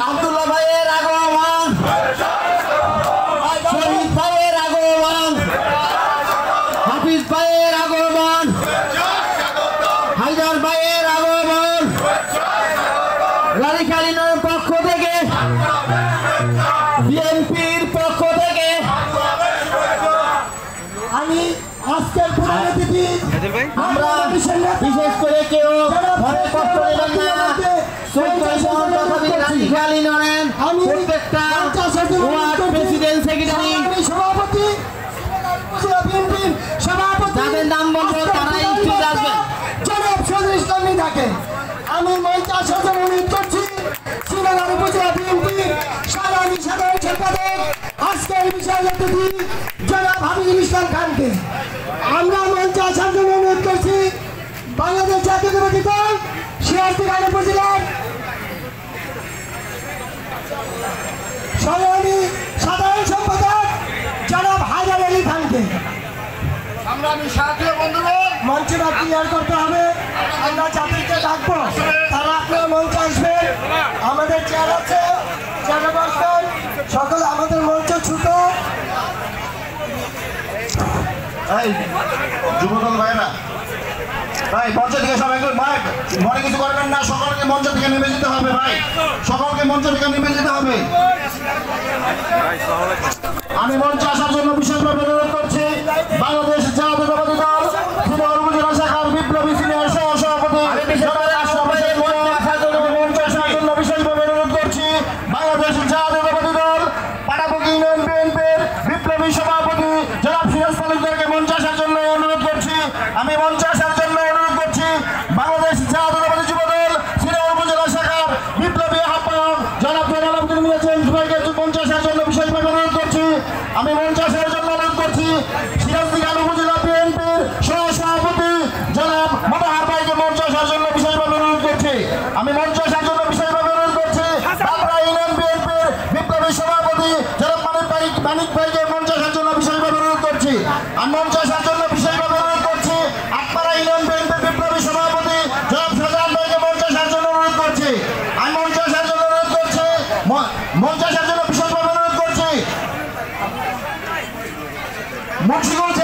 আব্দুল্লাহ ভাইয়ের আগমন, শহীদ ভাইয়ের আগমন, হাফিজ ভাইয়ের আগমন, হায়দার ভাইয়ের আগমন, রাজীখালীর পক্ষ থেকে, বিএনপির পক্ষ থেকে আমি আজকের প্রধান অতিথি, আমরা বিশেষ করে কেউ ঘরে কষ্ট নেবেন না, রাজীখালী নরেন প্রত্যেকটা ওয়ার্ড প্রেসিডেন্ট সেক্রেটারি সভাপতি যাদের নাম বলবো তারা স্টেজ আসবেন। জনাব শহীদুল ইসলাম থাকে আমি মঞ্চে আসার জন্য অনুরোধ করছি শ্রীনগর উপজেলা বিএনপি সাধারণ সম্পাদক আজকের বিশেষ অতিথি জনাব হাফিজুল ইসলাম খানকে। আমরা মঞ্চে আসার জন্য অনুরোধ করছি বাংলাদেশ জাতীয়তাবাদী দল সিরাজগঞ্জ উপজেলার সাধারণ সম্পাদক জনাব হায়দার আলী খানকে। মঞ্চটা ক্লিয়ার করতে হবে, আমরা যাদেরকে ডাকবো তারা আপনার মঞ্চে আসবেন। আমাদের চেয়ার আছে, চেয়ারে বসবেন সকলে। আমাদের মঞ্চ ছোট। যুবদল ভাইরা ভাই মঞ্চ থেকে সবাই ভাই মনে কিছু করবেন না, সকলকে মঞ্চ থেকে নেমে যেতে হবে। ভাই সকলকে মঞ্চ থেকে নেমে যেতে হবে। আমি মঞ্চে আসার জন্য বিশেষভাবে অনুরোধ করছি বাংলাদেশ জাতীয়তাবাদী দল শ্রীনগর উপজেলা শাখার বিপ্লবী সিনিয়র সহ সভাপতি মঞ্চে আসার জন্য বিশেষভাবে অনুরোধ করছি বাংলাদেশ জাতীয়তাবাদী দল পাটাপুকুর ইউনিয়ন বিএনপির বিপ্লবী সভাপতি জনাব সিরাজ তালুকদারকে মঞ্চে আসার জন্য অনুরোধ করছি। আমি মঞ্চে আসার জন্য অনুরোধ করছি বাংলাদেশ জাতীয়তাবাদী যুবদল শ্রীনগর উপজেলা শাখার বিপ্লবী আহ্বায়ক জনাব আব্দুল মিয়া চেঞ্জ ভাইকে মঞ্চে আসার জন্য বিশেষভাবে অনুরোধ করছি। আমি মঞ্চে আসার জন্য অনুরোধ করছি সিরাজগঞ্জ উপজেলা বিএনপির সহ সভাপতি জনাব মোতাহার ভাইকে মঞ্চে আসার জন্য বিশেষভাবে অনুরোধ করছি। আমি মঞ্চে আসার জন্য বিশেষভাবে অনুরোধ করছি বাবরা ইউনিয়ন বিএনপির বিপ্লবী সভাপতি জনাব মানিক ভাইকে মঞ্চে আসার জন্য বিশেষভাবে অনুরোধ করছি। আমি মঞ্চে আসার জন্য বিশেষভাবে অনুরোধ করছি আকপাড়া ইউনিয়ন বিএনপির বিপ্লবী সভাপতি জনাব শাহজাহান ভাইকে মঞ্চে আসার জন্য অনুরোধ করছি। আমি মঞ্চে আসার জন্য অনুরোধ করছি মঞ্চে আসার জন্য বিশেষভাবে অনুরোধ করছি মুন্সিগঞ্জ